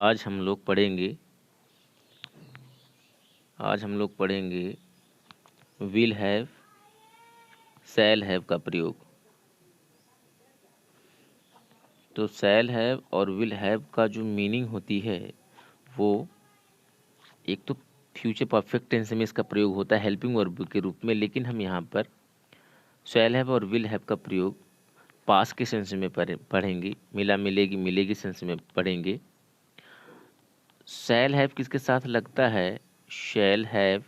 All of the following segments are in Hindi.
आज हम लोग पढ़ेंगे विल हैव शैल हैव का प्रयोग। तो शैल हैव और विल हैव का जो मीनिंग होती है वो एक तो फ्यूचर परफेक्ट टेंस में इसका प्रयोग होता है हेल्पिंग वर्ब के रूप में, लेकिन हम यहाँ पर शैल हैव और विल हैव का प्रयोग पास्ट के सेंस में पढ़ेंगे, मिलेगी मिलेगी सेंस में पढ़ेंगे। शैल हैव किसके साथ लगता है? शैल हैव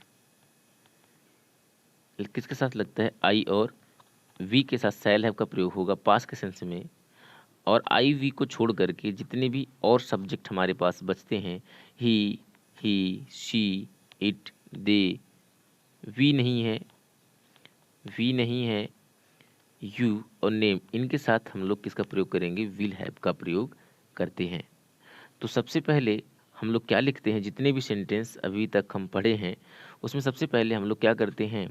किसके साथ लगता है? आई और वी के साथ शैल हैव का प्रयोग होगा पास्ट के सेंस में। और आई वी को छोड़ करके जितने भी और सब्जेक्ट हमारे पास बचते हैं, ही शी इट दे, वी नहीं है, यू और नेम, इनके साथ हम लोग किसका प्रयोग करेंगे? विल हैव का प्रयोग करते हैं। तो सबसे पहले हम लोग क्या लिखते हैं? जितने भी सेंटेंस अभी तक हम पढ़े हैं उसमें सबसे पहले हम लोग क्या करते हैं?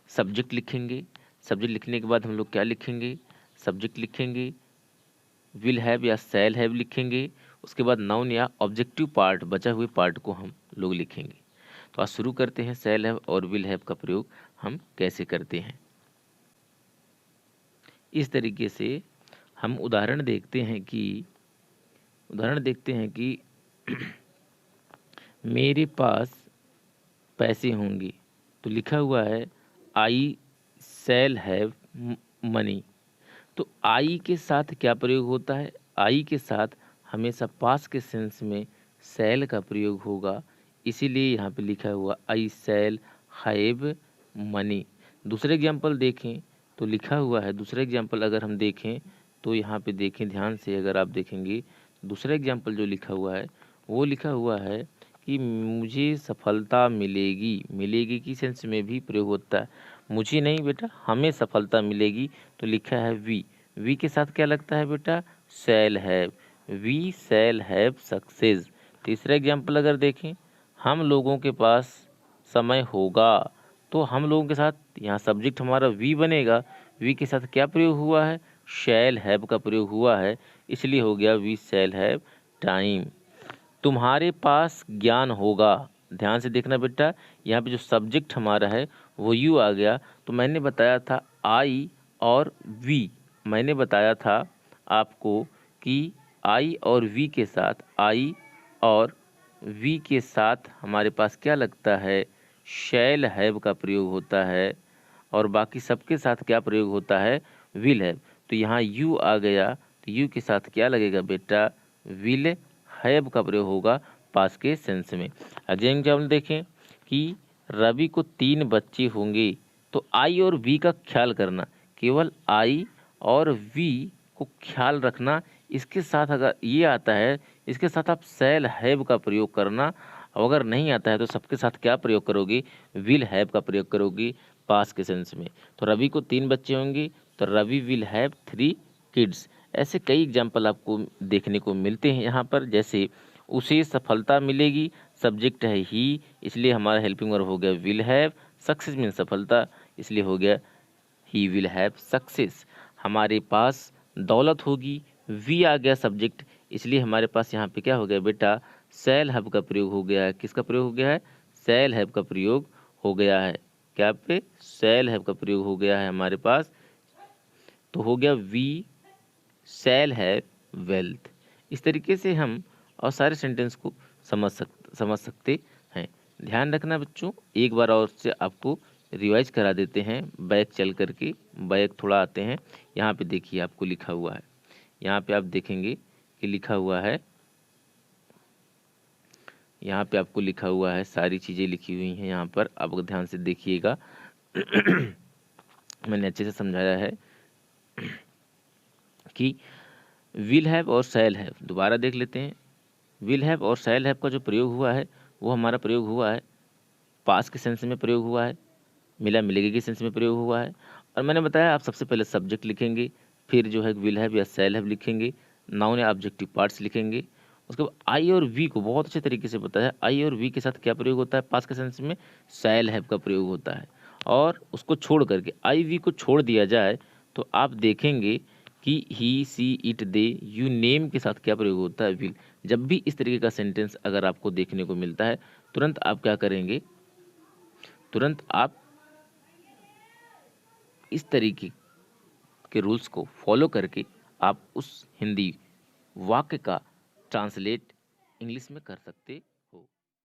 सब्जेक्ट लिखेंगे। सब्जेक्ट लिखने के बाद हम लोग क्या लिखेंगे? सब्जेक्ट लिखेंगे, विल हैव या शैल हैव लिखेंगे। उसके बाद नाउन या ऑब्जेक्टिव पार्ट, बचा हुए पार्ट को हम लोग लिखेंगे। तो आज शुरू करते हैं शैल हैव और विल हैव का प्रयोग हम कैसे करते हैं। इस तरीके से हम उदाहरण देखते हैं कि मेरे पास पैसे होंगे। तो लिखा हुआ है आई शैल हैव मनी। तो आई के साथ क्या प्रयोग होता है? आई के साथ हमेशा पास के सेंस में शैल का प्रयोग होगा, इसीलिए यहाँ पे लिखा हुआ आई शैल हैव मनी। दूसरे एग्जाम्पल देखें तो लिखा हुआ है, दूसरा एग्जाम्पल अगर हम देखें तो यहाँ पे देखें ध्यान से, अगर आप देखेंगे दूसरा एग्जाम्पल जो लिखा हुआ है वो लिखा हुआ है कि मुझे सफलता मिलेगी। मिलेगी की सेंस में भी प्रयोग होता है, मुझे नहीं बेटा हमें सफलता मिलेगी। तो लिखा है वी के साथ क्या लगता है बेटा? Shall have, we shall have success. तीसरा एग्जाम्पल अगर देखें, हम लोगों के पास समय होगा। तो हम लोगों के साथ यहाँ सब्जेक्ट हमारा वी बनेगा, वी के साथ क्या प्रयोग हुआ है? शैल हैव का प्रयोग हुआ है, इसलिए हो गया वी शैल हैव टाइम। तुम्हारे पास ज्ञान होगा। ध्यान से देखना बेटा, यहाँ पे जो सब्जेक्ट हमारा है वो यू आ गया। तो मैंने बताया था आई और वी, मैंने बताया था आपको कि आई और वी के साथ, आई और वी के साथ हमारे पास क्या लगता है? शैल हैव का प्रयोग होता है, और बाकी सबके साथ क्या प्रयोग होता है? Will have. तो यहाँ यू आ गया, तो यू के साथ क्या लगेगा बेटा? विल हैव का प्रयोग होगा पास के सेंस में। अगले एग्जाम्पल देखें कि रवि को 3 बच्चे होंगे। तो आई और वी का ख्याल करना, केवल आई और वी को ख्याल रखना। इसके साथ अगर ये आता है, इसके साथ आप शैल हैव का प्रयोग करना। अगर नहीं आता है तो सबके साथ क्या प्रयोग करोगे? विल हैव का प्रयोग करोगे पास के सेंस में। तो रवि को 3 बच्चे होंगे, तो रवि विल हैव 3 किड्स। ऐसे कई एग्जाम्पल आपको देखने को मिलते हैं यहाँ पर। जैसे उसे सफलता मिलेगी, सब्जेक्ट है ही, इसलिए हमारा हेल्पिंग वर्ब हो गया विल हैव। सक्सेस मीन सफलता, इसलिए हो गया ही विल हैव सक्सेस। हमारे पास दौलत होगी, वी आ गया सब्जेक्ट, इसलिए हमारे पास यहाँ पे क्या हो गया बेटा? शैल हैव का प्रयोग हो गया है। किसका प्रयोग हो गया है? शैल हैव का प्रयोग हो गया है। क्या पे? शैल हैव का प्रयोग हो गया है हमारे पास। तो हो गया वी शैल हैव वेल्थ। इस तरीके से हम और सारे सेंटेंस को समझ सकते हैं। ध्यान रखना बच्चों, एक बार और से आपको रिवाइज करा देते हैं, बैक चल करके बैक थोड़ा आते हैं। यहाँ पे देखिए आपको लिखा हुआ है, यहाँ पे आप देखेंगे कि लिखा हुआ है, यहाँ पे आपको लिखा हुआ है, सारी चीज़ें लिखी हुई हैं यहाँ पर, आप ध्यान से देखिएगा। मैंने अच्छे से समझाया है कि विल हैव और शैल हैव, दोबारा देख लेते हैं। विल हैव और शैल हैव का जो प्रयोग हुआ है वो हमारा प्रयोग हुआ है पास के सेंस में प्रयोग हुआ है, मिलेगी के सेंस में प्रयोग हुआ है। और मैंने बताया आप सबसे पहले सब्जेक्ट लिखेंगे, फिर जो है विल हैव या शैल हैव लिखेंगे, नाउन या ऑब्जेक्टिव पार्ट्स लिखेंगे। उसके बाद आई और वी को बहुत अच्छे तरीके से बताया, आई और वी के साथ क्या प्रयोग होता है पास के सेंस में? शैल हैव का प्रयोग होता है। और उसको छोड़ करके आई वी को छोड़ दिया जाए तो आप देखेंगे कि he see it they, you name के साथ क्या प्रयोग होता है? विल। जब भी इस तरीके का सेंटेंस अगर आपको देखने को मिलता है, तुरंत आप क्या करेंगे, तुरंत आप इस तरीके के रूल्स को फॉलो करके आप उस हिंदी वाक्य का ट्रांसलेट इंग्लिश में कर सकते